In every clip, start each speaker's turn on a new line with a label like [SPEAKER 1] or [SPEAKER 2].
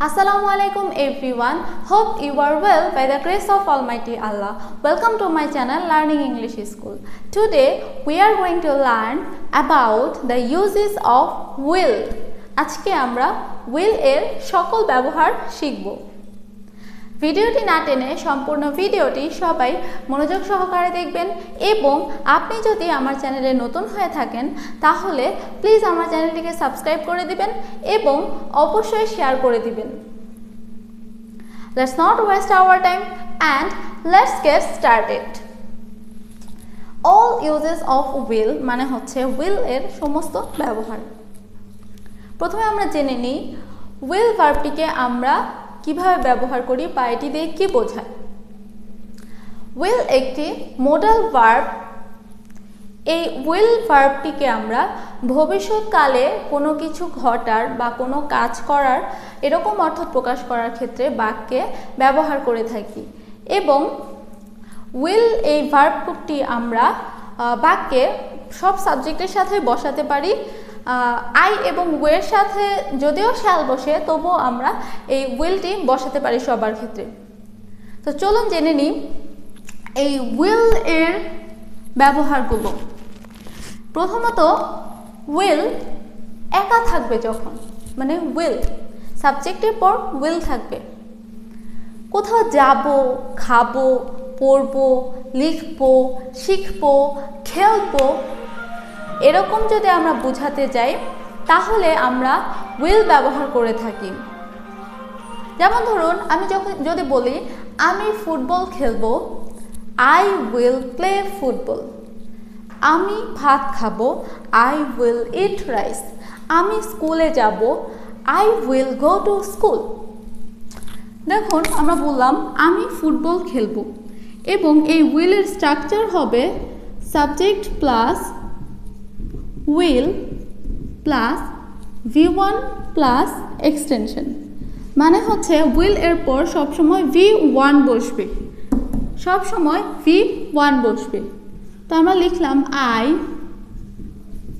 [SPEAKER 1] Assalamu alaikum everyone. Hope you are well by the grace of Almighty Allah. Welcome to my channel Learning English School. Today we are going to learn about the uses of will. আজকে আমরা will এর সকল ব্যবহার শিখব। ভিডিওটি না টেনে সম্পূর্ণ ভিডিওটি সবাই মনোযোগ সহকারে দেখবেন এবং আপনি যদি আমার চ্যানেলে নতুন হয়ে থাকেন তাহলে প্লিজ আমার চ্যানেলটিকে সাবস্ক্রাইব করে দিবেন এবং অবশ্যই শেয়ার করে দিবেন। Let's not waste our time and let's get started. All uses of will মানে হচ্ছে will এর সমস্ত ব্যবহার। প্রথমে আমরা জেনে নিই will ভার্বটিকে আমরা কিভাবে ব্যবহার করি বা এটি দিয়ে কি বোঝায়। will একটি মোডাল ভার্ব। এই will ভার্বটিকে আমরা ভবিষ্যৎকালে কোনো কিছু ঘটার বা কোনো কাজ করার এরকম অর্থ প্রকাশ করার ক্ষেত্রে বাক্যে ব্যবহার করে থাকি এবং will এই ভার্বটি আমরা বাক্যে সব সাবজেক্টের সাথে বসাতে পারি। আই এবং ওয়ের সাথে যদিও শ্যাল বসে তবুও আমরা এই উইলটি বসাতে পারি সবার ক্ষেত্রে। তো চলুন জেনে নিই এই উইল এর ব্যবহারগুলো। প্রথমত উইল একা থাকবে যখন, মানে উইল সাবজেক্টের পর উইল থাকবে। কোথাও যাব, খাবো, পড়বো, লিখবো, শিখবো, খেলবো এরকম যদি আমরা বোঝাতে যাই তাহলে আমরা উইল ব্যবহার করে থাকি। যেমন ধরুন আমি যদি বলি আমি ফুটবল খেলবো, আই উইল প্লে ফুটবল। আমি ভাত খাবো, আই উইল ইট রাইস। আমি স্কুলে যাব, I will go to school. দেখুন আমরা বললাম আমি ফুটবল খেলবো এবং এই উইলের স্ট্রাকচার হবে subject plus will plus v1 plus extension. মানে হচ্ছে will এর পর সবসময় v1 বসবে, সবসময় v1 বসবে। তো আমরা লিখলাম I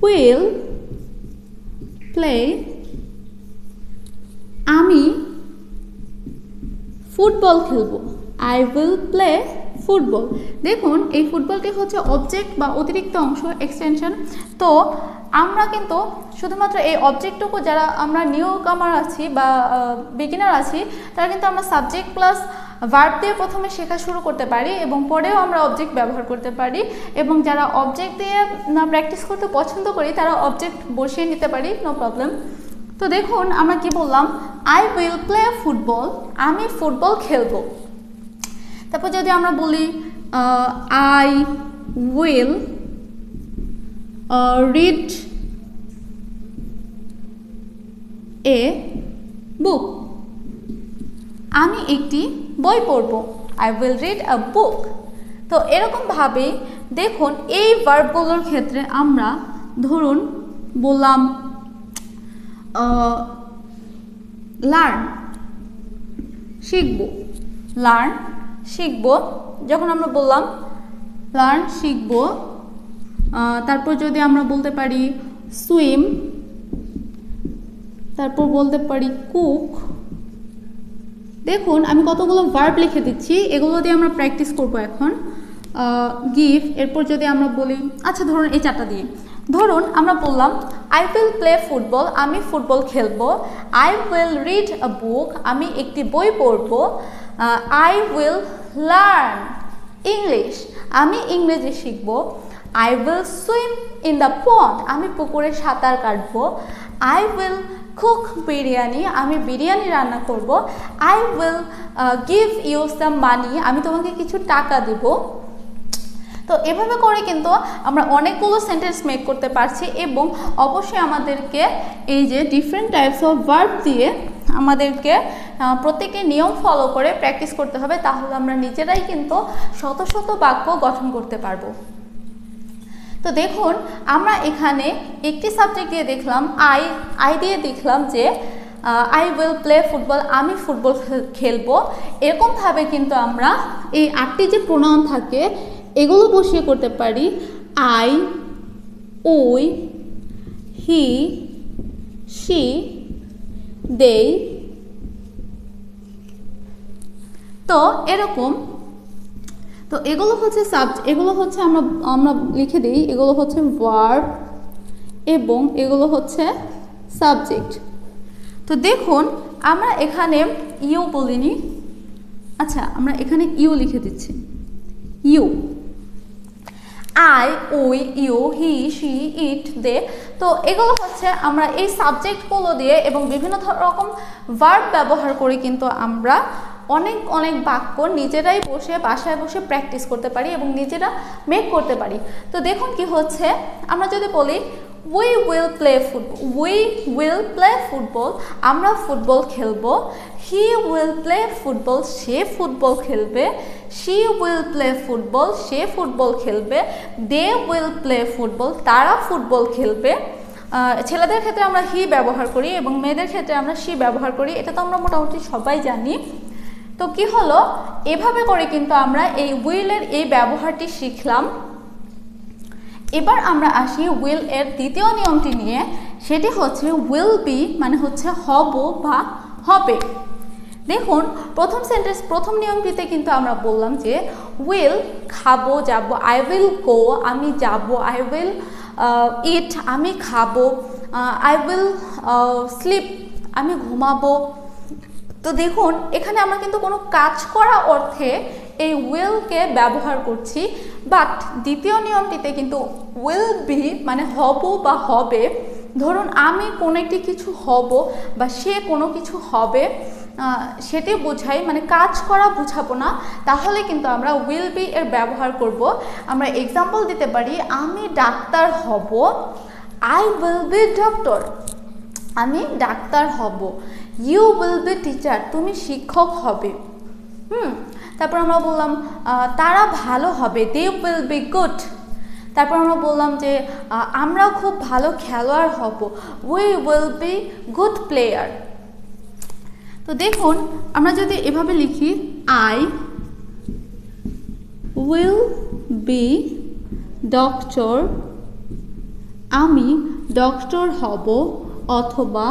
[SPEAKER 1] will play, আমি ফুটবল খেলবো, I will play ফুটবল। দেখুন এই ফুটবলটি হচ্ছে অবজেক্ট বা অতিরিক্ত অংশ, এক্সটেনশন। তো আমরা কিন্তু শুধুমাত্র এই অবজেক্টটুকু যারা আমরা নিউ কামার আছি বা বিগিনার আছি তারা কিন্তু আমরা সাবজেক্ট প্লাস ভার্ব দিয়ে প্রথমে শেখা শুরু করতে পারি এবং পরেও আমরা অবজেক্ট ব্যবহার করতে পারি। এবং যারা অবজেক্ট দিয়ে প্র্যাকটিস করতে পছন্দ করি তারা অবজেক্ট বসিয়ে নিতে পারি, নো প্রবলেম। তো দেখুন আমরা কি বললাম, আই উইল প্লে ফুটবল, আমি ফুটবল খেলবো। তারপর যদি আমরা বলি আই উইল রিড এ বুক, আমি একটি বই পড়ব, আই উইল রিড আ বুক। তো এরকমভাবে দেখুন এই ভার্বগুলোর ক্ষেত্রে আমরা ধরুন বললাম লার্ন শিখব, লার্ন শিখব। যখন আমরা বললাম লার্ন শিখব, তারপর যদি আমরা বলতে পারি সুইম, তারপর বলতে পারি কুক। দেখুন আমি কতগুলো ভার্ব লিখে দিচ্ছি, এগুলো দিয়ে আমরা প্র্যাকটিস করব এখন। গিভ, এরপর যদি আমরা বলি আচ্ছা ধরুন এই চারটা দিয়ে ধরুন আমরা বললাম আই উইল প্লে ফুটবল, আমি ফুটবল খেলবো। I will read a book, আমি একটি বই পড়বো। আই উইল লার্ন ইংলিশ, আমি ইংরেজি শিখব। I will swim in the pond, আমি পুকুরে সাঁতার কাটবো। আই উইল কুক বিরিয়ানি, আমি বিরিয়ানি রান্না করব। I will give you some money, আমি তোমাকে কিছু টাকা দিব। তো এভাবে করে কিন্তু আমরা অনেকগুলো সেন্টেন্স মেক করতে পারছি এবং অবশ্যই আমাদেরকে এই যে ডিফারেন্ট টাইপস অফ ভার্ব দিয়ে আমাদেরকে প্রত্যেকের নিয়ম ফলো করে প্র্যাকটিস করতে হবে, তাহলে আমরা নিজেরাই কিন্তু শত শত বাক্য গঠন করতে পারবো। তো দেখুন আমরা এখানে একটি সাবজেক্ট দিয়ে দেখলাম আই দিয়ে দেখলাম যে আই উইল প্লে ফুটবল, আমি ফুটবল খেলবো। এরকমভাবে কিন্তু আমরা এই 8টি যে প্রোনাউন থাকে এগুলো বসিয়ে করতে পারি। I, we, he, she, they, তো এরকম, তো এগুলো হচ্ছে এগুলো হচ্ছে আমরা লিখে দিই, এগুলো হচ্ছে ভার্ব এবং এগুলো হচ্ছে সাবজেক্ট। তো দেখুন আমরা এখানে ইউ বলিনি, আচ্ছা আমরা এখানে ইউ লিখে দিচ্ছি, you, I, we, you, he, she, it, they. তো এগুলো হচ্ছে আমরা এই সাবজেক্টগুলো দিয়ে এবং বিভিন্ন রকম ভার্ব ব্যবহার করে কিন্তু আমরা অনেক বাক্য নিজেরাই বাসায় বসে প্র্যাকটিস করতে পারি এবং নিজেরা মেক করতে পারি। তো দেখুন কি হচ্ছে, আমরা যদি বলি উই উইল প্লে ফুটবল, আমরা ফুটবল খেলবো। হি উইল প্লে ফুটবল, সে ফুটবল খেলবে। শি উইল প্লে ফুটবল, সে ফুটবল খেলবে। দে উইল প্লে ফুটবল, তারা ফুটবল খেলবে। ছেলেদের ক্ষেত্রে আমরা হি ব্যবহার করি এবং মেয়েদের ক্ষেত্রে আমরা শি ব্যবহার করি, এটা তো আমরা মোটামুটি সবাই জানি। তো কি হলো, এভাবে করে কিন্তু আমরা এই উইলের এই ব্যবহারটি শিখলাম। এবার আমরা আসি উইল এর দ্বিতীয় নিয়মটি নিয়ে, সেটি হচ্ছে উইল বি মানে হচ্ছে হব বা হবে। দেখুন প্রথম নিয়মটিতে কিন্তু আমরা বললাম যে উইল খাবো যাব, আই উইল গো আমি যাব, আই উইল ইট আমি খাবো, আই উইল স্লিপ আমি ঘুমাবো। তো দেখুন এখানে আমরা কিন্তু কোনো কাজ করা অর্থে এই উইলকে ব্যবহার করছি, বাট দ্বিতীয় নিয়মটিতে কিন্তু উইল বি মানে হব বা হবে। ধরুন আমি কোনো একটি কিছু হব বা সে কোনো কিছু হবে, সেটি বোঝাই, মানে কাজ করা বোঝাবো না, তাহলে কিন্তু আমরা উইল বি এর ব্যবহার করব। আমরা এক্সাম্পল দিতে পারি, আমি ডাক্তার হব, আই উইল বি ডক্টর, আমি ডাক্তার হব। ইউ উইল বি টিচার, তুমি শিক্ষক হবে। তারপর আমরা বললাম তারা ভালো হবে, দে উইল বি গুড। তারপর আমরা বললাম যে আমরা খুব ভালো খেলোয়াড় হব, we will be good player. তো দেখুন আমরা যদি এভাবে লিখি, আই উইল বি ডক্টর, আমি ডক্টর হব, অথবা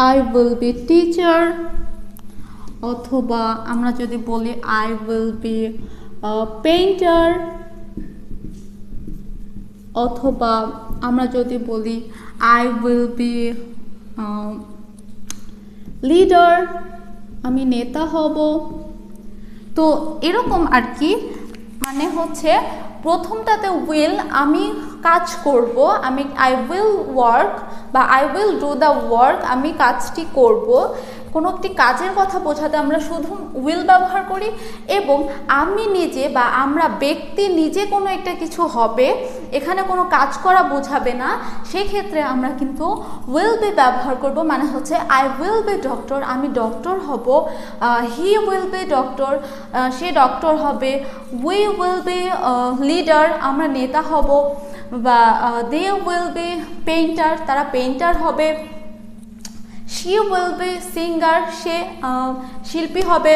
[SPEAKER 1] আই উইল বি টিচার, অথবা আমরা যদি বলি আই উইল বি পেইন্টার, অথবা আমরা যদি বলি আই উইল বি লিডার, আমি নেতা হব। তো এরকম আর কি, মানে হচ্ছে প্রথমটাতে উইল আমি কাজ করব, আই উইল ওয়ার্ক বা I will do the work, আমি কাজটি করব। কোনো একটি কাজের কথা বোঝাতে আমরা শুধু উইল ব্যবহার করি, এবং আমি নিজে বা আমরা ব্যক্তি নিজে কোনো একটা কিছু হবে, এখানে কোনো কাজ করা বোঝাবে না, সেক্ষেত্রে আমরা কিন্তু উইল বি ব্যবহার করব। মানে হচ্ছে আই উইল বি ডক্টর, আমি ডক্টর হব। He will be doctor, say doctor হবে। উই উইল বি লিডার, আমরা নেতা হব। বা দে উইল বি পেইন্টার, তারা পেইন্টার হবে। শি উইল বি সিঙ্গার, সে শিল্পী হবে।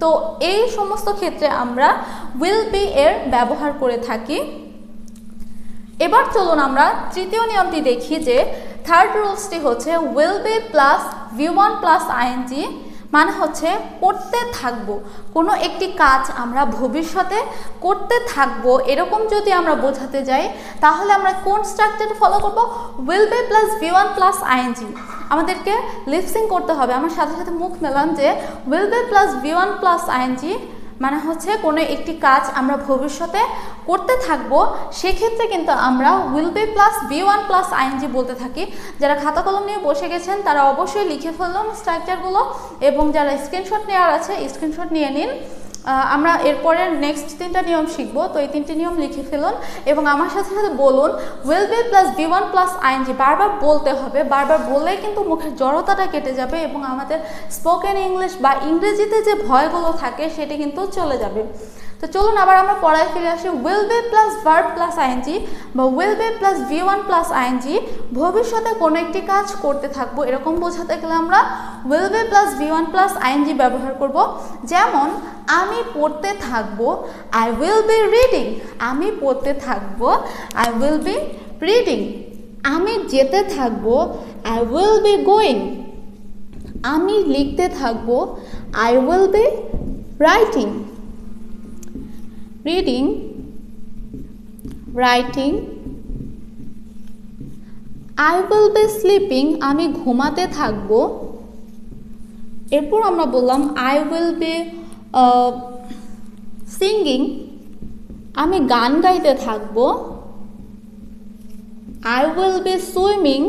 [SPEAKER 1] তো এই সমস্ত ক্ষেত্রে আমরা উইল বি এর ব্যবহার করে থাকি। এবার চলুন আমরা তৃতীয় নিয়মটি দেখি, যে থার্ড রুলসটি হচ্ছে will be plus V1 plus ING, মানে হচ্ছে করতে থাকবো, কোনো একটি কাজ আমরা ভবিষ্যতে করতে থাকবো, এরকম যদি আমরা বোঝাতে যাই তাহলে আমরা কোন স্ট্রাকচার ফলো করব, will be plus V1 plus ING. আমাদেরকে লিপসিং করতে হবে, আমার সাথে সাথে মুখ মেলান যে will be plus V1 plus ING মানে হচ্ছে কোনো একটি কাজ আমরা ভবিষ্যতে করতে থাকবো, সেক্ষেত্রে কিন্তু আমরা will be plus V1 plus ING বলতে থাকি। যারা খাতা কলম নিয়ে বসে গেছেন তারা অবশ্যই লিখে ফেলুন স্ট্রাকচারগুলো, এবং যারা স্ক্রিনশট নেওয়ার আছে স্ক্রিনশট নিয়ে নিন। আমরা এরপরের নেক্সট 3টা নিয়ম শিখবো, তো এই 3টে নিয়ম লিখে ফেলুন এবং আমার সাথে সাথে বলুন will be plus V1 plus ING. বারবার বলতে হবে, বারবার বললেই কিন্তু মুখের জড়তাটা কেটে যাবে এবং আমাদের স্পোকেন ইংলিশ বা ইংরেজিতে যে ভয়গুলো থাকে সেটি কিন্তু চলে যাবে। তো চলুন আবার আমরা পড়ায় ফিরে আসি। Will be plus verb plus ing বা will be plus V1 plus ing, ভবিষ্যতে কোনো একটি কাজ করতে থাকবো, এরকম বোঝাতে গেলে আমরা will be plus V1 plus ING ব্যবহার করব। যেমন আমি পড়তে থাকবো, আই উইল বি রিডিং, আমি পড়তে থাকবো, আই উইল বি রিডিং। আমি যেতে থাকবো, আই উইল বি গোয়িং, আমি লিখতে থাকবো, I will be writing. Reading, writing. I will be sleeping. আমি ঘুমাতে থাকবো। এরপর আমরা বললাম I will be singing. আমি গান গাইতে থাকবো। I will be swimming.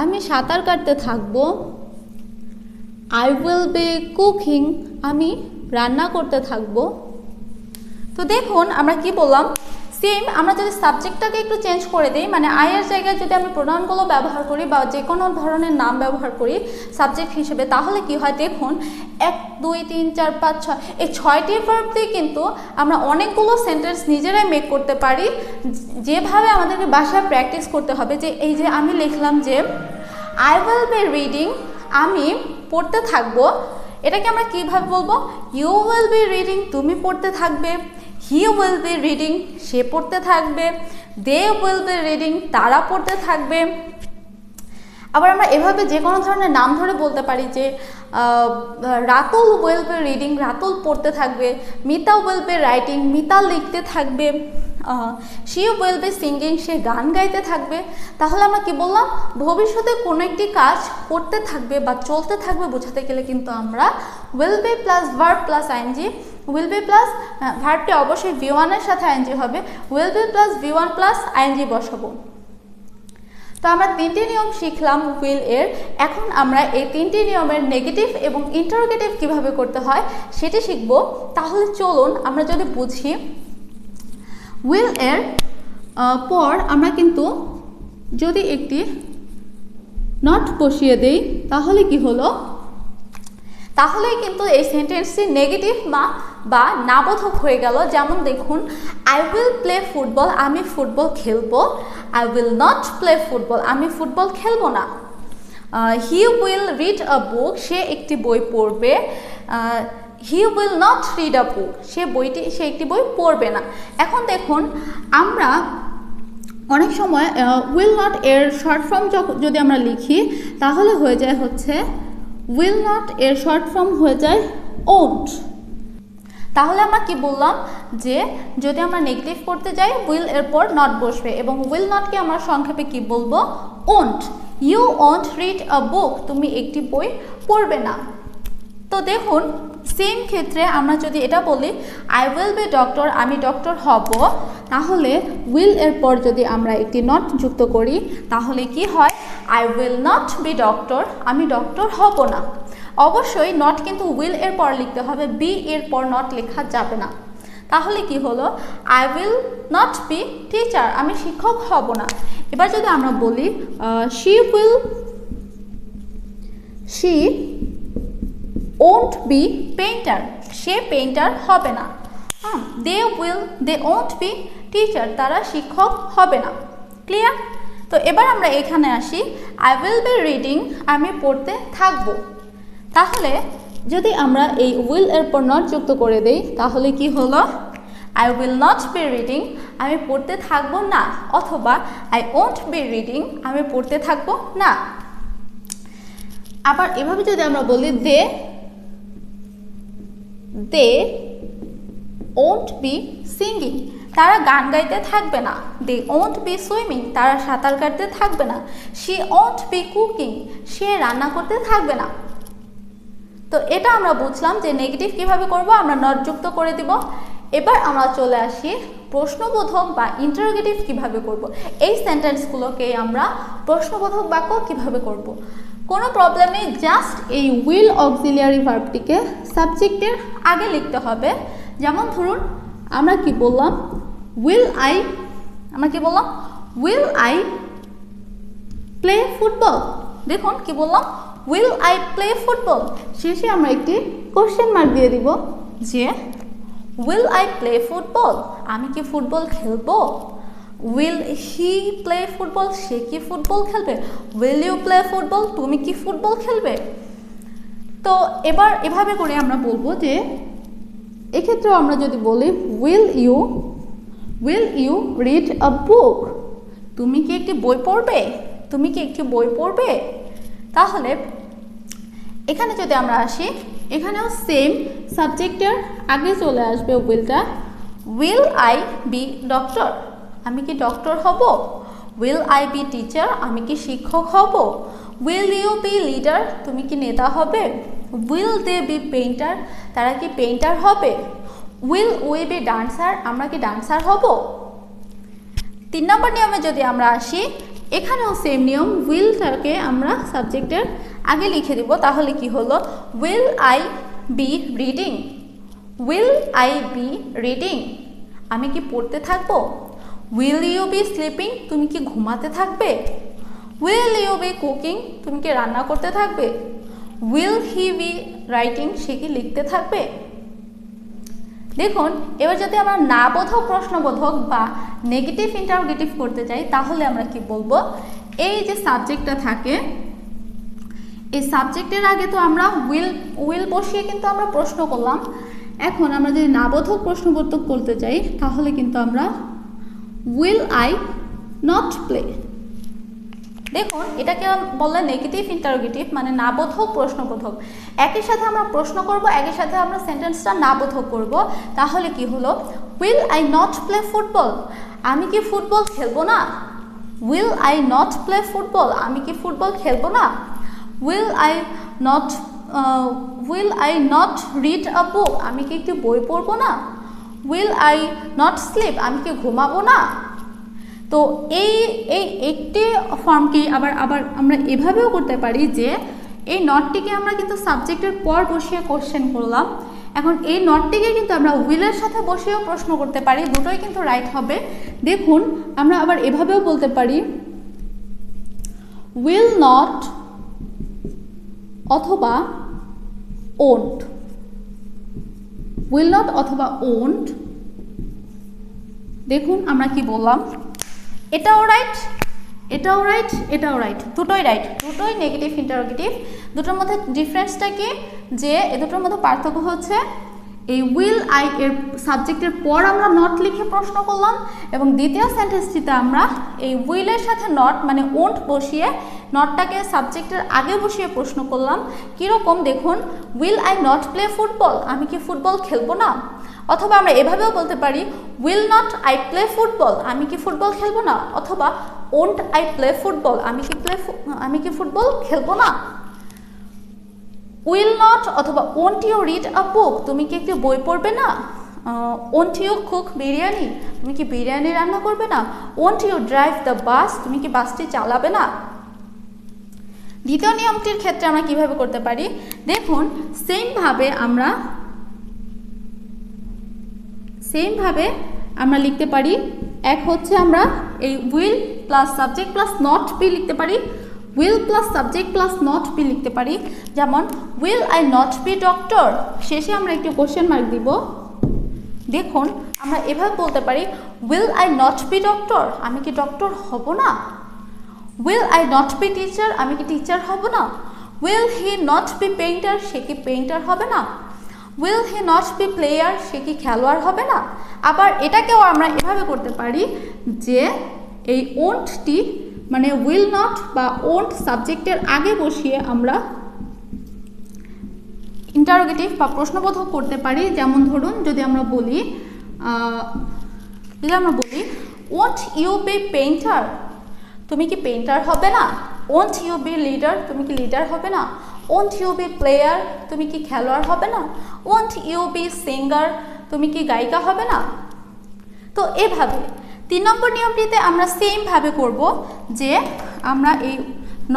[SPEAKER 1] আমি সাঁতার কাটতে থাকবো। I will be cooking. আমি রান্না করতে থাকবো। তো দেখুন আমরা কি বললাম, সেম আমরা যদি সাবজেক্টটাকে একটু চেঞ্জ করে দিই, মানে আই এর জায়গায় যদি আমি প্রোনাউনগুলো ব্যবহার করি বা যে কোনো ধরনের নাম ব্যবহার করি সাবজেক্ট হিসেবে, তাহলে কি হয় দেখুন 1 2 3 4 5 6 এই 6টি ভার্ব দিয়ে কিন্তু আমরা অনেকগুলো সেন্টেন্স নিজেরাই মেক করতে পারি। যেভাবে আমাদেরকে বাসায় প্র্যাকটিস করতে হবে, যে এই যে আমি লিখলাম যে I will be reading, আমি পড়তে থাকবো, এটাকে আমরা কিভাবে বলবো, You will be reading, তুমি পড়তে থাকবে। He will be reading, সে পড়তে থাকবে। They will be reading, তারা পড়তে থাকবে। আবার আমরা এভাবে যে কোনো ধরনের নাম ধরে বলতে পারি যে Ratul will be reading, Ratul পড়তে থাকবে। Mita will be writing, Mita লিখতে থাকবে। she will be singing, সে গান গাইতে থাকবে। তাহলে আমরা কি বললাম, ভবিষ্যতে কোনো একটি কাজ করতে থাকবে বা চলতে থাকবে বোঝাতে গেলে কিন্তু আমরা will be plus verb plus ing, will be plus ভার্বটি অবশ্যই V1 এর সাথে ing হবে, will be plus V1 plus ing বসাবো। তো আমরা 3টি নিয়ম শিখলাম উইল এর। এখন আমরা এই 3টি নিয়মের নেগেটিভ এবং ইন্টারোগেটিভ কিভাবে করতে হয় সেটি শিখব। তাহলে চলুন আমরা যদি বুঝি, উইল এর পর আমরা কিন্তু যদি একটি নট বসিয়ে দেই তাহলে কি হলো, তাহলেই কিন্তু এই সেন্টেন্সটি নেগেটিভ বা নাবোধক হয়ে গেল। যেমন দেখুন, আই উইল প্লে ফুটবল, আমি ফুটবল খেলবো। I will not play football, আমি ফুটবল খেলবো না। He will read a book, সে একটি বই পড়বে। He will not read a book, সে একটি বই পড়বে না। এখন দেখুন আমরা অনেক সময় উইল নট এর শর্ট ফর্ম যদি আমরা লিখি তাহলে হয়ে যায় হচ্ছে উইল নট এর শর্ট ফর্ম হয়ে যায় ওন্ট। তাহলে আমরা কি বললাম যে যদি আমরা নেগেটিভ করতে যাই উইল এর পর নট বসবে, এবং উইল নটকে আমরা সংক্ষেপে কি বলবো, won't. You won't read a book, তুমি একটি বই পড়বে না। তো দেখুন সেম ক্ষেত্রে আমরা যদি এটা বলি আই উইল বি ডক্টর, আমি ডক্টর হব, তাহলে উইল এর পর যদি আমরা একটি নট যুক্ত করি তাহলে কি হয়, I will not be doctor, আমি ডক্টর হব না। অবশ্যই নট কিন্তু উইল এর পর লিখতে হবে, বি এর পর নট লেখা যাবে না। তাহলে কি হলো, I will not be teacher, আমি শিক্ষক হব না। এবার যদি আমরা বলি she won't be painter, say painter হবে না। দে ওন্ট বি টিচার, তারা শিক্ষক হবে না। ক্লিয়ার? তো এবার আমরা এখানে আসি, আই উইল বি রিডিং, আমি পড়তে থাকবো। তাহলে যদি আমরা এই উইল এর পর নট যুক্ত করে দেই তাহলে কি হলো, I will not be reading, আমি পড়তে থাকবো না, অথবা আই ওন্ট বি রিডিং, আমি পড়তে থাকবো না। আবার এভাবে যদি আমরা বলি দে ওন্ট বি সিঙ্গিং, তারা গান গাইতে থাকবে না। দে ওন্ট বি সুইমিং, তারা সাঁতার কাটতে থাকবে না। শি ওন্ট বি কুকিং, সে রান্না করতে থাকবে না। তো এটা আমরা বুঝলাম যে নেগেটিভ কিভাবে করব, আমরা নট যুক্ত করে দিব। এবার আমরা চলে আসি প্রশ্নবোধক বা ইন্টারোগেটিভ কিভাবে করব। এই সেন্টেন্সগুলোকে আমরা প্রশ্নবোধক বাক্য কিভাবে করব। কোনো প্রবলেম নেই, জাস্ট এই উইল অক্সিলিয়ারি ভার্বটিকে সাবজেক্টের আগে লিখতে হবে। যেমন ধরুন আমরা কি বললাম, উইল আই প্লে ফুটবল। দেখুন কি বললাম, উইল আই প্লে ফুটবল, শেষে আমরা একটি কোশ্চেন মার্ক দিয়ে দিব যে উইল আই প্লে ফুটবল, আমি কি ফুটবল খেলবো। উইল হি প্লে ফুটবল, সে কি ফুটবল খেলবে। উইল ইউ প্লে ফুটবল, তুমি কি ফুটবল খেলবে। তো এবার এভাবে করে আমরা বলবো যে এক্ষেত্রেও আমরা যদি বলি will you read a book, তুমি কি একটি বই পড়বে। তাহলে এখানে যদি আমরা আসি, এখানেও সেম সাবজেক্টের আগে চলে আসবে উইলটা। উইল আই বি ডক্টর, আমি কি ডক্টর হব? উইল আই বি টিচার, আমি কি শিক্ষক হব? উইল ইউ বি লিডার, তুমি কি নেতা হবে? উইল দে বি পেইন্টার, তারা কি পেইন্টার হবে? উইল উই বি ডান্সার, আমরা কি ডান্সার হব? 3 নম্বর নিয়মে যদি আমরা আসি, এখানেও সেম নিয়ম, উইলটাকে আমরা সাবজেক্টের আগে লিখে দিব। তাহলে কি হলো? Will I be reading, will I B reading, আমি কি পড়তে থাকবো? উইল ইউ বি স্লিপিং, তুমি কি ঘুমাতে থাকবে? উইল ইউ বি কুকিং, তুমি কি রান্না করতে থাকবে? উইল হি বি রাইটিং, সে কি লিখতে থাকবে? দেখুন, এবার যদি আমরা না বোধক প্রশ্নবোধক বা নেগেটিভ ইন্টারোগেটিভ করতে চাই, তাহলে আমরা কি বলবো? এই যে সাবজেক্টটা থাকে, এই সাবজেক্টের আগে তো আমরা উইল বসিয়ে কিন্তু আমরা প্রশ্ন করলাম। এখন আমরা যদি না বোধক প্রশ্নবোধক করতে চাই, তাহলে কিন্তু আমরা উইল আই নট প্লে। দেখুন, এটাকে বললে নেগেটিভ ইন্টারোগেটিভ, মানে না বোধক প্রশ্নবোধক। একই সাথে আমরা প্রশ্ন করব, একই সাথে আমরা সেন্টেন্সটা না বোধক করব। তাহলে কি হলো? Will I not play football, আমি কি ফুটবল খেলবো না? Will I not play football, আমি কি ফুটবল খেলবো না? Will I not read a book, আমি কি একটি বই পড়বো না? উইল আই নট স্লিপ, আমি কি ঘুমাবো না? তো এই একটি ফর্মকে আবার আমরা এভাবেও করতে পারি যে এই নটটিকে আমরা কিন্তু সাবজেক্টের পর বসিয়ে কোশ্চেন করলাম। এখন এই নটটিকে কিন্তু আমরা উইলের সাথে বসিয়েও প্রশ্ন করতে পারি, দুটোই কিন্তু রাইট হবে। দেখুন, আমরা আবার এভাবেও বলতে পারি উইল নট অথবা ওন্ট, উইল নট অথবা ওন্ট। দেখুন আমরা কি বললাম, এটাও রাইট, এটাও রাইট, এটাও রাইট, দুটোই রাইট, দুটোই নেগেটিভ ইন্টারোগেটিভ। দুটোর মধ্যে ডিফারেন্সটা কি? যে এ দুটোর মধ্যে পার্থক্য হচ্ছে এই উইল আই এর সাবজেক্টের পর আমরা নট লিখে প্রশ্ন করলাম, এবং দ্বিতীয় সেন্টেন্সটিতে আমরা এই উইলের সাথে নট মানে ওন্ট বসিয়ে নটটাকে সাবজেক্টের আগে বসিয়ে প্রশ্ন করলাম। কীরকম দেখুন, will I not play football, আমি কি ফুটবল খেলবো না? অথবা আমরা এভাবেও বলতে পারি will not I play football, আমি কি ফুটবল খেলবো না? অথবা ওন্ট আই প্লে ফুটবল, আমি কি ফুটবল খেলবো না? উইল নট অথবা won't you read a book, তুমি কি একটি বই পড়বে না? ওন্ট ইউ কুক বিরিয়ানি, তুমি কি বিরিয়ানি রান্না করবে না? Won't you drive the bus, তুমি কি বাসটি চালাবে না? দ্বিতীয় নিয়মটির ক্ষেত্রে আমরা কিভাবে করতে পারি? দেখুন, সেমভাবে আমরা লিখতে পারি। এক হচ্ছে আমরা এই will plus subject plus not be লিখতে পারি, will plus subject plus not be লিখতে পারি। যেমন will I not be doctor, শেষে আমরা একটি কোশ্চেন মার্ক দিব। দেখুন, আমরা এভাবে বলতে পারি will I not be doctor, আমি কি ডক্টর হব না? Will I not be teacher, আমি কি টিচার হব না? Will he not be painter, সে কি পেইন্টার হবে না? Will he not be player, সে কি খেলোয়াড় হবে না? আবার এটাকেও আমরা এভাবে করতে পারি যে এই ওন্টটি মানে উইল নট বা ওন্ট সাবজেক্টের আগে বসিয়ে আমরা ইন্টারোগেটিভ বা প্রশ্নবোধক করতে পারি। যেমন ধরুন, যদি আমরা বলি ওন্ট ইউ বি পেইন্টার, তুমি কি পেইন্টার হবে না? ওন্ট ইউ বি লিডার, তুমি কি লিডার হবে না? ওন্ট ইউ বি প্লেয়ার, তুমি কি খেলোয়াড় হবে না? ওন্ট ইউ বি সিঙ্গার, তুমি কি গায়িকা হবে না? তো এভাবে 3 নম্বর নিয়মটিতে আমরা সেমভাবে করব যে আমরা এই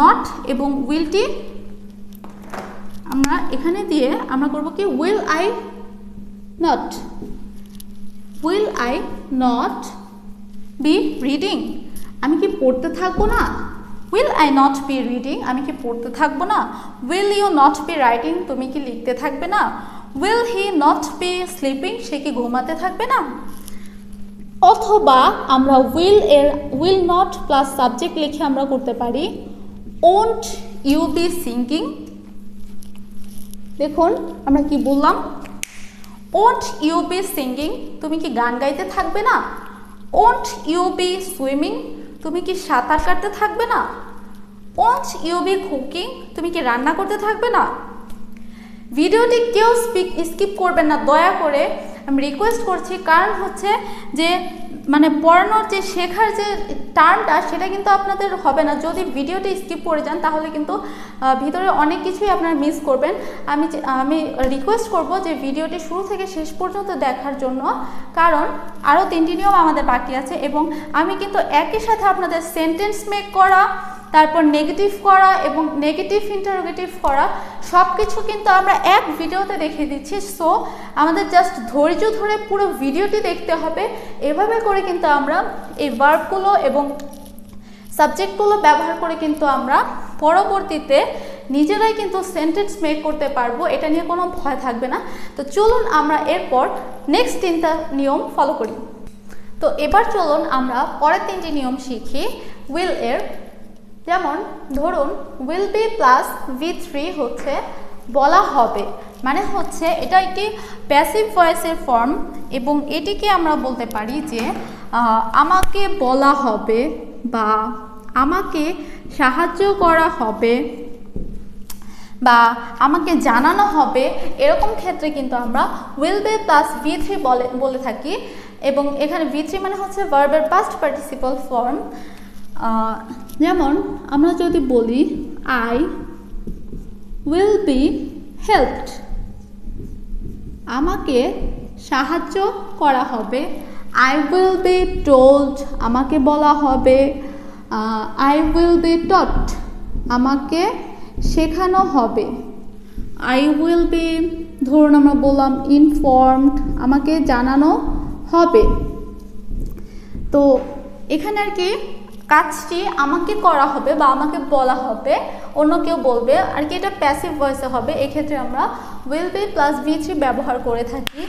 [SPEAKER 1] নট এবং উইলটি আমরা এখানে দিয়ে আমরা করব কি will I not be reading, আমি কি পড়তে থাকবো না? Will I not be reading, আমি কি পড়তে থাকবো না? Will you not be writing, তুমি কি লিখতে থাকবে না? Will he not be sleeping, সে কি ঘুমাতে থাকবে না? অথবা আমরা উইল নট প্লাস সাবজেক্ট লিখে আমরা করতে পারি ওন্ট ইউ বি সিঙ্গিং। দেখুন আমরা কি বললাম, ওন্ট ইউ বি সিঙ্গিং, তুমি কি গান গাইতে থাকবে না? ওন্ট ইউ বি সুইমিং, তুমি কি সাঁতার কাটতে থাকবে না? ওন্ট ইউ বি কুকিং, তুমি কি রান্না করতে থাকবে না? ভিডিওটি কেউ স্কিপ করবেন না দয়া করে, আমি রিকোয়েস্ট করছি। কারণ হচ্ছে যে মানে পড়ানোর যে শেখার যে টার্মটা সেটা কিন্তু আপনাদের হবে না যদি ভিডিওটি স্কিপ করে যান, তাহলে কিন্তু ভিতরে অনেক কিছুই আপনারা মিস করবেন। আমি রিকোয়েস্ট করব যে ভিডিওটি শুরু থেকে শেষ পর্যন্ত দেখার জন্য, কারণ আরও 3টি নিয়ম আমাদের বাকি আছে এবং আমি কিন্তু একই সাথে আপনাদের সেন্টেন্স মেক করা, তারপর নেগেটিভ করা এবং নেগেটিভ ইন্টারোগেটিভ করা সব কিছু কিন্তু আমরা এক ভিডিওতে দেখিয়ে দিচ্ছি। সো আমাদের জাস্ট ধৈর্য ধরে পুরো ভিডিওটি দেখতে হবে। এভাবে করে কিন্তু আমরা এই ভার্বগুলো এবং সাবজেক্টগুলো ব্যবহার করে কিন্তু আমরা পরবর্তীতে নিজেরাই কিন্তু সেন্টেন্স মেক করতে পারবো, এটা নিয়ে কোনো ভয় থাকবে না। তো চলুন আমরা এরপর নেক্সট 3টা নিয়ম ফলো করি। তো এবার চলুন আমরা পরের 3টি নিয়ম শিখি উইল এর। যেমন ধরুন উইল বি প্লাস V3 হচ্ছে বলা হবে, মানে হচ্ছে এটা একটি প্যাসিভ ভয়েসের ফর্ম এবং এটিকে আমরা বলতে পারি যে আমাকে বলা হবে বা আমাকে সাহায্য করা হবে বা আমাকে জানানো হবে, এরকম ক্ষেত্রে কিন্তু আমরা উইল বি প্লাস V3 বলে থাকি। এবং এখানে V3 মানে হচ্ছে ভার্বের পাস্ট পার্টিসিপল ফর্ম। যেমন আমরা যদি বলি আই উইল বি হেল্পড, আমাকে সাহায্য করা হবে। আই উইল বি টোল্ড, আমাকে বলা হবে। আই উইল বি টট, আমাকে শেখানো হবে। আই উইল বি, ধরুন আমরা বললাম ইনফর্মড, আমাকে জানানো হবে। তো এখানে আর কি কাজটি আমাকে করা হবে বা আমাকে বলা হবে, অন্য কেউ বলবে আর কি, এটা প্যাসিভ ভয়েসে হবে। এক্ষেত্রে আমরা উইল বি প্লাস V3 ব্যবহার করে থাকি।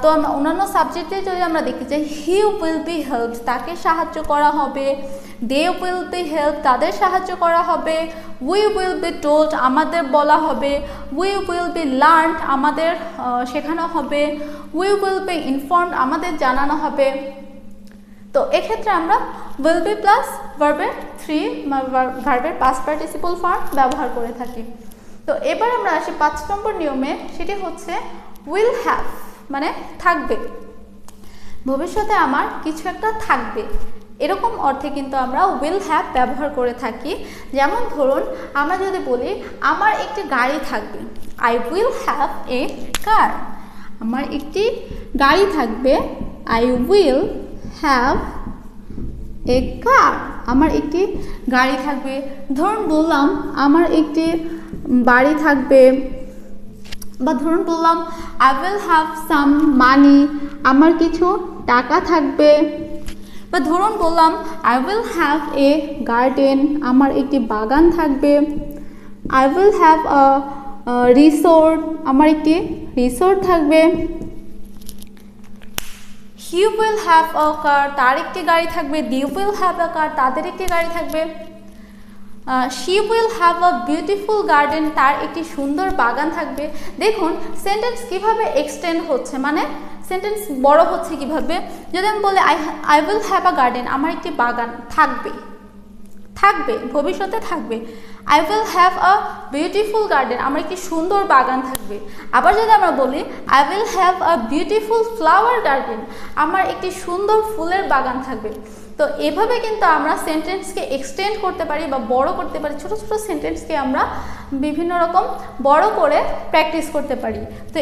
[SPEAKER 1] তো আমরা অন্যান্য সাবজেক্টে যদি আমরা দেখতে চাই, হি উইল বি হেল্পড, তাকে সাহায্য করা হবে। দে উইল বি হেল্প, তাদের সাহায্য করা হবে। উই উইল বি টোল্ড, আমাদের বলা হবে। উই উইল বি লার্নড, আমাদের শেখানো হবে। উই উইল বি ইনফর্মড, আমাদের জানানো হবে। তো এক্ষেত্রে আমরা উইল বি প্লাস ভার্বের 3 ভার্বের পাস্ট পার্টিসিপল ফর্ম ব্যবহার করে থাকি। তো এবার আমরা আসি 5 নম্বর নিয়মে, সেটি হচ্ছে উইল হ্যাভ, মানে থাকবে। ভবিষ্যতে আমার কিছু একটা থাকবে, এরকম অর্থে কিন্তু আমরা উইল হ্যাভ ব্যবহার করে থাকি। যেমন ধরুন আমরা যদি বলি আমার একটি গাড়ি থাকবে, আই উইল হ্যাভ এ কার, আমার একটি গাড়ি থাকবে। আই উইল হ্যাভ এ কার, আমার একটি গাড়ি থাকবে। ধরুন বললাম আমার একটি বাড়ি থাকবে, বা ধরুন বললাম আই উইল হ্যাভ সাম মানি, আমার কিছু টাকা থাকবে। বা ধরুন বললাম I will have a garden, আমার একটি বাগান থাকবে। I will have a resort, আমার একটি রিসোর্ট থাকবে। হি উইল হ্যাভ আ কার, তার একটি গাড়ি থাকবে। দি উইল হ্যাভ আ কার, তাদের একটি গাড়ি থাকবে। She will have a beautiful garden, তার একটি সুন্দর বাগান থাকবে। দেখুন সেন্টেন্স কিভাবে এক্সটেন্ড হচ্ছে, মানে সেন্টেন্স বড় হচ্ছে কিভাবে। যদি আমি বলি I will have a garden, আমার একটি বাগান থাকবে, থাকবে ভবিষ্যতে থাকবে। I will have a beautiful garden, আমার একটি সুন্দর বাগান থাকবে। আবার যদি আমরা বলি I will have a beautiful flower garden, আমার একটি সুন্দর ফুলের বাগান থাকবে। তো এভাবে কিন্তু আমরা সেন্টেন্সকে এক্সটেন্ড করতে পারি বা বড় করতে পারি। ছোট ছোট সেন্টেন্সকে আমরা বিভিন্ন রকম বড় করে প্র্যাকটিস করতে পারি। তো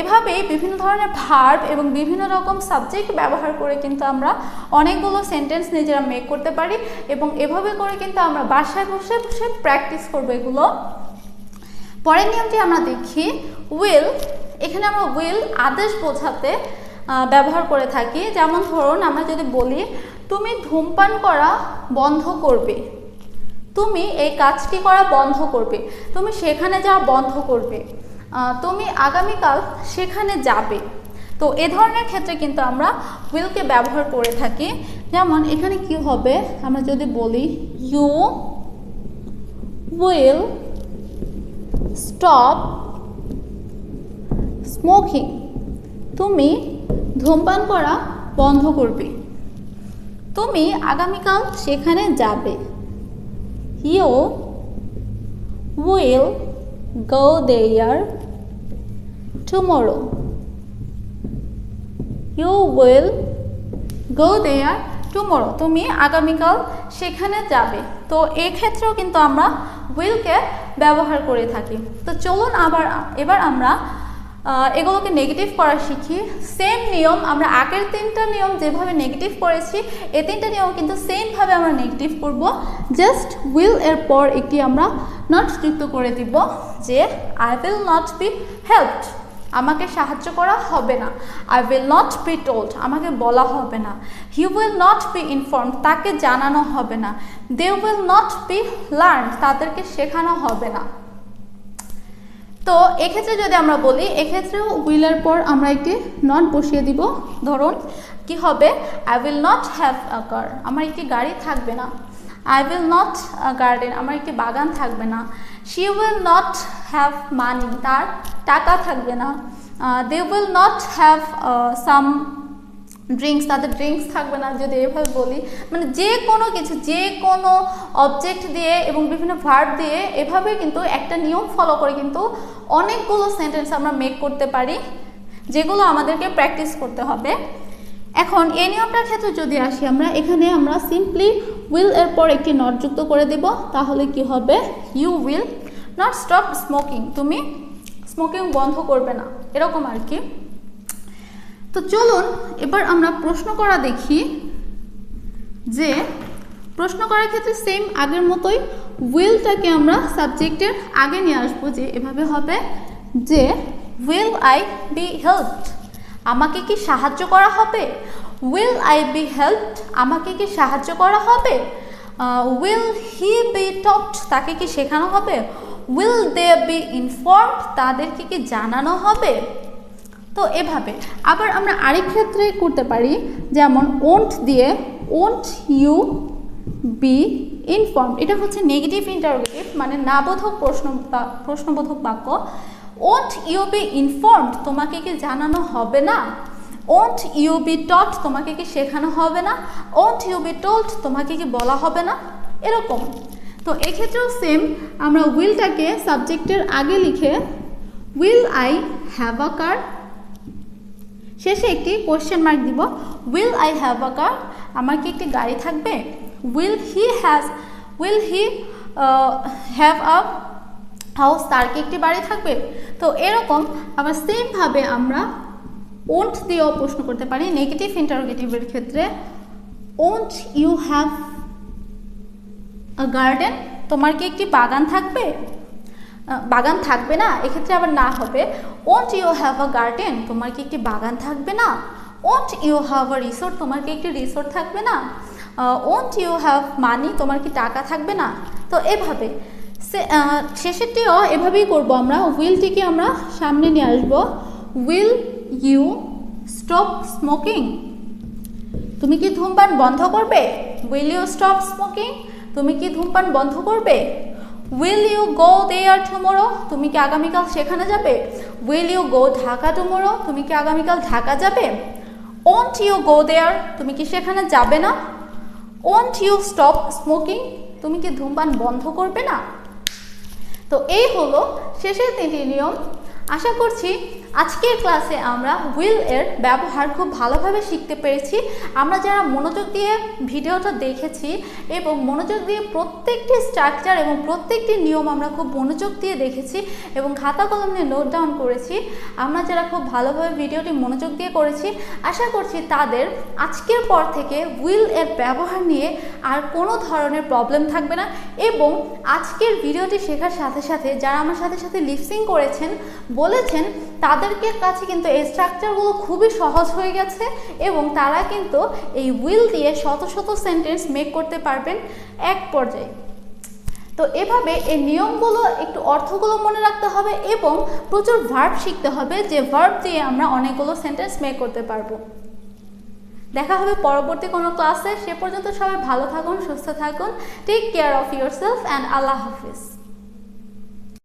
[SPEAKER 1] এভাবেই বিভিন্ন ধরনের ভার্ব এবং বিভিন্ন রকম সাবজেক্ট ব্যবহার করে কিন্তু আমরা অনেকগুলো সেন্টেন্স নিজেরা মেক করতে পারি এবং এভাবে করে কিন্তু আমরা বাসায় বসে বসে প্র্যাকটিস করবো এগুলো। পরের নিয়মটি আমরা দেখি উইল। এখানে আমরা উইল আদেশ বোঝাতে ব্যবহার করে থাকি। যেমন ধরুন আমরা যদি বলি তুমি ধূমপান করা বন্ধ করবে, তুমি এই কাজটি করা বন্ধ করবে, তুমি সেখানে যাওয়া বন্ধ করবে, তুমি আগামীকাল সেখানে যাবে। তো এ ধরনের ক্ষেত্রে কিন্তু আমরা উইলকে ব্যবহার করে থাকি। যেমন এখানে কি হবে, আমরা যদি বলি ইউ উইল স্টপ স্মোকিং, তুমি ধূমপান করা বন্ধ করবে, তুমি আগামীকাল সেখানে যাবে। You will go there tomorrow. You will go there tomorrow. তুমি আগামীকাল সেখানে যাবে। তো এই ক্ষেত্রেও কিন্তু আমরা উইলকে ব্যবহার করে থাকি। তো চলুন এবার আমরা এগুলোকে নেগেটিভ করা শিখি। সেম নিয়ম, আমরা আগের 3টা নিয়ম যেভাবে নেগেটিভ করেছি এই 3টা নিয়ম কিন্তু সেমভাবে আমরা নেগেটিভ করব। জাস্ট উইল এর পর একটি আমরা নট যুক্ত করে দিব যে I will not be helped, আমাকে সাহায্য করা হবে না। I will not be told, আমাকে বলা হবে না। He will not be informed, তাকে জানানো হবে না। They will not be learned, তাদেরকে শেখানো হবে না। তো এক্ষেত্রে যদি আমরা বলি, এক্ষেত্রেও উইলের পর আমরা একটি নট বসিয়ে দিব। ধরুন কি হবে, I will not have a car, আমার একটি গাড়ি থাকবে না। আই উইল নট গার্ডেন, আমার একটি বাগান থাকবে না। She will not have money, তার টাকা থাকবে না। They will not have some drinks, তাদের ড্রিঙ্কস থাকবে না। যদি এভাবে বলি, মানে যে কোনো কিছু, যে কোনো অবজেক্ট দিয়ে এবং বিভিন্ন ভার্ব দিয়ে এভাবে কিন্তু একটা নিয়ম ফলো করে কিন্তু অনেকগুলো সেন্টেন্স আমরা মেক করতে পারি, যেগুলো আমাদেরকে প্র্যাকটিস করতে হবে। এখন এই নিয়মটার ক্ষেত্রে যদি আসি, এখানে আমরা সিম্পলি উইল এর পর একটি নট যুক্ত করে দেব। তাহলে কি হবে, you will not stop smoking, তুমি স্মোকিং বন্ধ করবে না, এরকম আর কি। তো চলুন এবার আমরা প্রশ্ন করা দেখি। যে প্রশ্ন করার ক্ষেত্রে সেম আগের মতোই উইলটাকে আমরা সাবজেক্টের আগে নিয়ে আসবো। যে এভাবে হবে যে উইল আই বি হেল্পড, আমাকে কি সাহায্য করা হবে। উইল আই বি হেল্পড, আমাকে কি সাহায্য করা হবে। উইল হি বি টট, তাকে কি শেখানো হবে। উইল দে বি ইনফর্মড, তাদেরকে কি জানানো হবে। তো এভাবে আবার আমরা আরেক ক্ষেত্রে করতে পারি, যেমন ওন্ট দিয়ে ওন্ট ইউ বি ইনফর্মড, এটা হচ্ছে নেগেটিভ ইন্টারোগেটিভ, মানে নাবোধক প্রশ্নবোধক বাক্য। ওন্ট ইউ বি ইনফর্মড, তোমাকে কি জানানো হবে না। ওন্ট ইউ বি টট, তোমাকে কি শেখানো হবে না। ওন্ট ইউ বি টোল্ড, তোমাকে কি বলা হবে না, এরকম। তো এক্ষেত্রেও সেম, আমরা উইলটাকে সাবজেক্টের আগে লিখে উইল আই হ্যাভ আ কার, শেষে একটি কোয়েশ্চেন মার্ক দিব। Will I have a car, আমার কি একটি গাড়ি থাকবে। Will he have a house, তার কি একটি বাড়ি থাকবে। তো এরকম আবার সেমভাবে আমরা ওন্ট দিয়েও প্রশ্ন করতে পারি নেগেটিভ ইন্টারোগেটিভের ক্ষেত্রে। Won't you have a garden, তোমার কি একটি বাগান থাকবে। বাগান থাকবে না, এক্ষেত্রে আবার না হবে won't you have a garden, তোমার কি একটি বাগান থাকবে না। Won't you have a resort, তোমার কি একটি রিসোর্ট থাকবে না। ওন্ট ইউ হ্যাভ মানি, তোমার কি টাকা থাকবে না। তো এভাবে শেষেরটিও এভাবেই করব। আমরা উইলটিকে আমরা সামনে নিয়ে আসবো। উইল ইউ স্টপ স্মোকিং, তুমি কি ধূমপান বন্ধ করবে। উইল ইউ স্টপ স্মোকিং, তুমি কি ধূমপান বন্ধ করবে। Will you go there tomorrow, তুমি কি আগামীকাল সেখানে যাবে। Will you go Dhaka tomorrow, তুমি কি আগামীকাল ঢাকা যাবে। ওন্ট ইউ গো দেয়ার, তুমি কি সেখানে যাবে না। ওন্ট ইউ স্টপ স্মোকিং, তুমি কি ধূমপান বন্ধ করবে না। তো এই হলো শেষের 3টি নিয়ম। আশা করছি আজকের ক্লাসে আমরা উইল এর ব্যবহার খুব ভালোভাবে শিখতে পেরেছি। আমরা যারা মনোযোগ দিয়ে ভিডিওটা দেখেছি এবং মনোযোগ দিয়ে প্রত্যেকটি স্ট্রাকচার এবং প্রত্যেকটি নিয়ম আমরা খুব মনোযোগ দিয়ে দেখেছি এবং খাতা কলম নিয়ে নোট ডাউন করেছি, আমরা যারা খুব ভালোভাবে ভিডিওটি মনোযোগ দিয়ে করেছি, আশা করছি তাদের আজকের পর থেকে উইল এর ব্যবহার নিয়ে আর কোনো ধরনের প্রবলেম থাকবে না। এবং আজকের ভিডিওটি শেখার সাথে সাথে যারা আমার সাথে সাথে লিপসিং করেছেন বলেছেন তাদেরকে কাছে কিন্তু এই স্ট্রাকচারগুলো খুবই সহজ হয়ে গেছে এবং তারা কিন্তু এই উইল দিয়ে শত শত সেন্টেন্স মেক করতে পারবেন এক পর্যায়ে। তো এভাবে এই নিয়মগুলো একটু অর্থগুলো মনে রাখতে হবে এবং প্রচুর ভার্ব শিখতে হবে, যে ভার্ব দিয়ে আমরা অনেকগুলো সেন্টেন্স মেক করতে পারবো। দেখা হবে পরবর্তী কোনো ক্লাসে। সে পর্যন্ত সবাই ভালো থাকুন, সুস্থ থাকুন। Take care of yourself and Allah Hafiz.